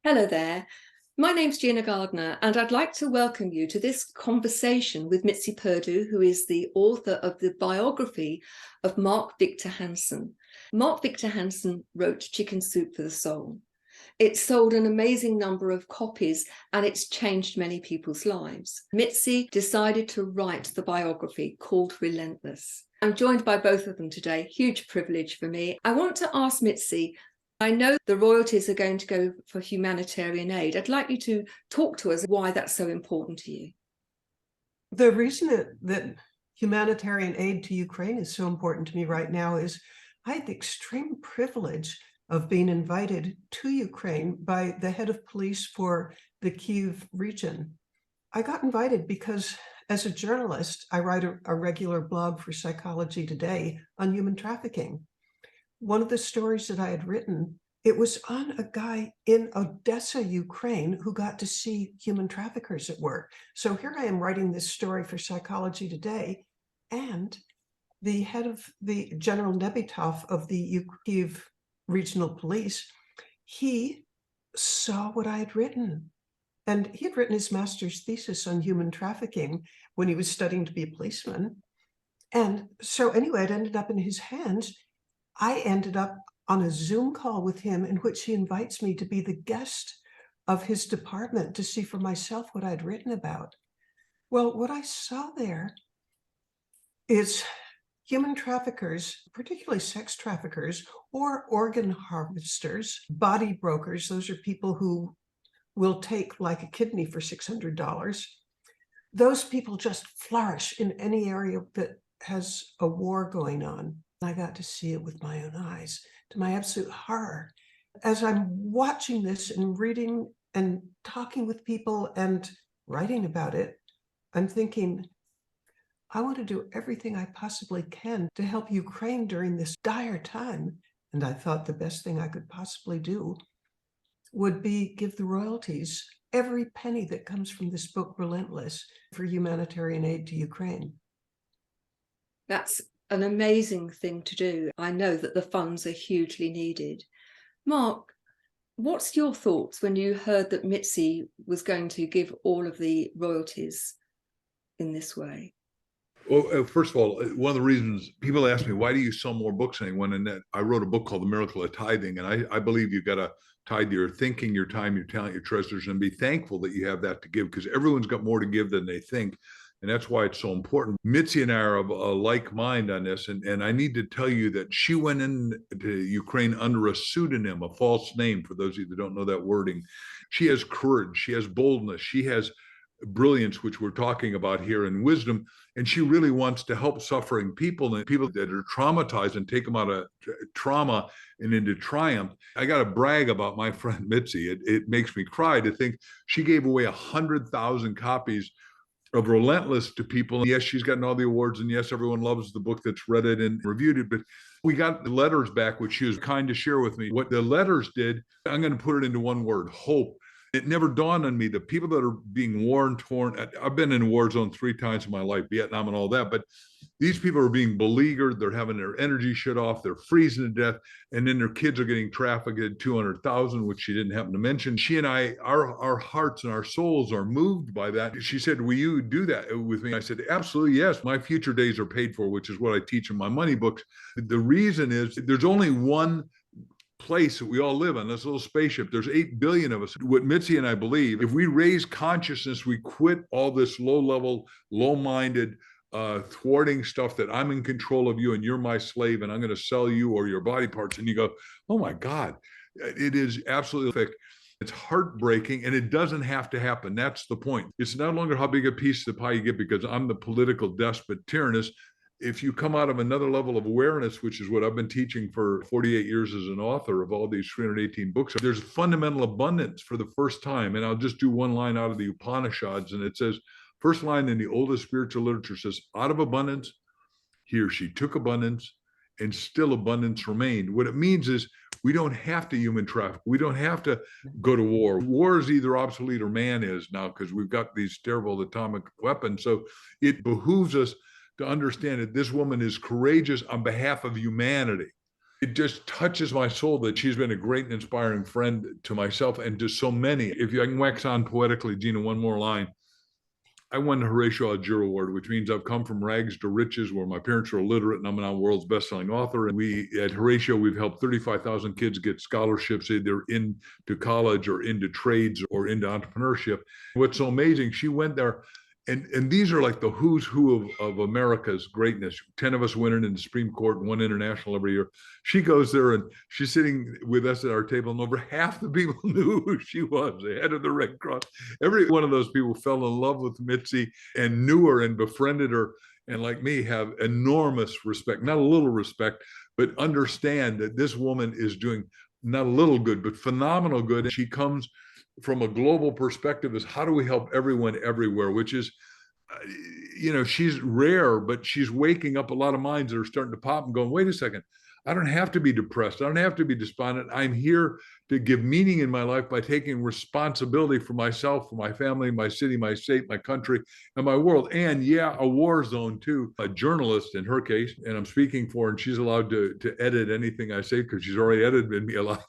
Hello there. My name's Gina Gardner, and I'd like to welcome you to this conversation with Mitzi Perdue, who is the author of the biography of Mark Victor Hansen. Mark Victor Hansen wrote Chicken Soup for the Soul. It sold an amazing number of copies, and it's changed many people's lives. Mitzi decided to write the biography called Relentless. I'm joined by both of them today. Huge privilege for me. I want to ask Mitzi, I know the royalties are going to go for humanitarian aid. I'd like you to talk to us why that's so important to you. The reason that humanitarian aid to Ukraine is so important to me right now is I had the extreme privilege of being invited to Ukraine by the head of police for the Kyiv region. I got invited because as a journalist, I write a regular blog for Psychology Today on human trafficking. One of the stories that I had written, it was on a guy in Odessa, Ukraine, who got to see human traffickers at work. So here I am writing this story for Psychology Today, and the head of the General Nebitov of the Kyiv Regional Police, he saw what I had written. And he had written his master's thesis on human trafficking when he was studying to be a policeman. And so anyway, it ended up in his hands. I ended up on a Zoom call with him in which he invites me to be the guest of his department to see for myself what I'd written about. Well, what I saw there is human traffickers, particularly sex traffickers or organ harvesters, body brokers. Those are people who will take like a kidney for $600. Those people just flourish in any area that has a war going on. I got to see it with my own eyes, to my absolute horror. As I'm watching this and reading and talking with people and writing about it, I'm thinking, I want to do everything I possibly can to help Ukraine during this dire time. And I thought the best thing I could possibly do would be give the royalties, every penny that comes from this book, Relentless, for humanitarian aid to Ukraine. That's an amazing thing to do. I know that the funds are hugely needed. Mark, what's your thoughts when you heard that Mitzi was going to give all of the royalties in this way? Well, first of all, one of the reasons people ask me, why do you sell more books than anyone? And I wrote a book called The Miracle of Tithing. And I believe you've got to tithe your thinking, your time, your talent, your treasures, and be thankful that you have that to give, because everyone's got more to give than they think. And that's why it's so important. Mitzi and I are of a like mind on this. And I need to tell you that she went into Ukraine under a pseudonym, a false name, for those of you that don't know that wording. She has courage. She has boldness. She has brilliance, which we're talking about here, and wisdom. And she really wants to help suffering people and people that are traumatized and take them out of trauma and into triumph. I got to brag about my friend Mitzi. It makes me cry to think she gave away 100,000 copies of Relentless to people. Yes, she's gotten all the awards, and yes, everyone loves the book that's read it and reviewed it, but we got the letters back, which she was kind to share with me. What the letters did, I'm going to put it into one word: hope. It never dawned on me, the people that are being worn, torn. I've been in a war zone 3 times in my life, Vietnam and all that, but these people are being beleaguered. They're having their energy shut off. They're freezing to death. And then their kids are getting trafficked at 200,000, which she didn't happen to mention. She and I, our hearts and our souls are moved by that. She said, will you do that with me? I said, absolutely, yes. My future days are paid for, which is what I teach in my money books. The reason is there's only one place that we all live on, this little spaceship. There's 8 billion of us. What Mitzi and I believe, if we raise consciousness, we quit all this low-level, low-minded, thwarting stuff that I'm in control of you and you're my slave and I'm going to sell you or your body parts. And you go, oh my God, it is absolutely thick. It's heartbreaking, and it doesn't have to happen. That's the point. It's no longer how big a piece of the pie you get because I'm the political despot tyrannus. If you come out of another level of awareness, which is what I've been teaching for 48 years as an author of all these 318 books, there's fundamental abundance for the first time. And I'll just do one line out of the Upanishads, and it says, first line in the oldest spiritual literature says, out of abundance, he or she took abundance, and still abundance remained. What it means is we don't have to human traffic. We don't have to go to war. War is either obsolete or man is now, because we've got these terrible atomic weapons. So it behooves us to understand that this woman is courageous on behalf of humanity. It just touches my soul that she's been a great and inspiring friend to myself and to so many. If I can wax on poetically, Gina, one more line. I won the Horatio Alger Award, which means I've come from rags to riches, where my parents are illiterate and I'm now world's best-selling author. And we at Horatio, we've helped 35,000 kids get scholarships either into college or into trades or into entrepreneurship. What's so amazing, she went there, and these are like the who's who of America's greatness. 10 of us winning in the Supreme Court and one international every year. She goes there and she's sitting with us at our table, and over half the people knew who she was, the head of the Red Cross. Every one of those people fell in love with Mitzi and knew her and befriended her. And like me, have enormous respect, not a little respect, but understand that this woman is doing not a little good, but phenomenal good. And she comes from a global perspective is how do we help everyone everywhere, which is, she's rare, but she's waking up a lot of minds that are starting to pop and going, wait a second, I don't have to be depressed. I don't have to be despondent. I'm here to give meaning in my life by taking responsibility for myself, for my family, my city, my state, my country, and my world. And yeah, a war zone too. A journalist in her case, and I'm speaking for her, and she's allowed to edit anything I say because she's already edited me a lot.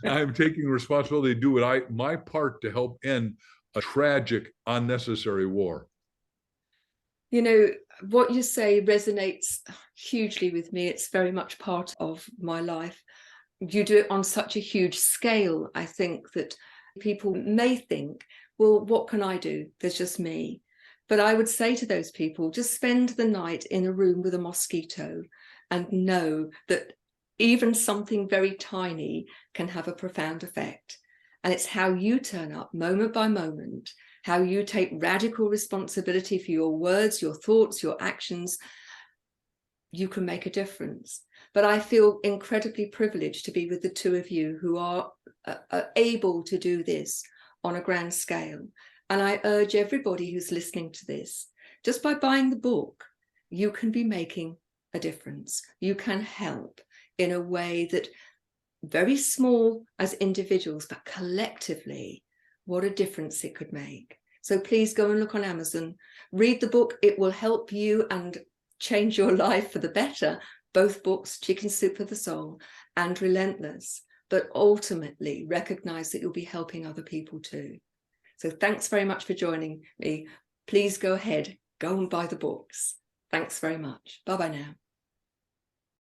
I'm taking responsibility to do my part to help end a tragic, unnecessary war. What you say resonates hugely with me. It's very much part of my life. You do it on such a huge scale. I think that people may think, well, what can I do? There's just me. But I would say to those people, just spend the night in a room with a mosquito and know that even something very tiny can have a profound effect. And it's how you turn up moment by moment, how you take radical responsibility for your words, your thoughts, your actions. You can make a difference. But I feel incredibly privileged to be with the two of you who are able to do this on a grand scale. And I urge everybody who's listening to this, just by buying the book, you can be making a difference. You can help in a way that very small as individuals, but collectively, what a difference it could make. So please go and look on Amazon, read the book. It will help you and change your life for the better. Both books, Chicken Soup for the Soul and Relentless, but ultimately recognize that you'll be helping other people too. So thanks very much for joining me. Please go ahead, go and buy the books. Thanks very much. Bye-bye now.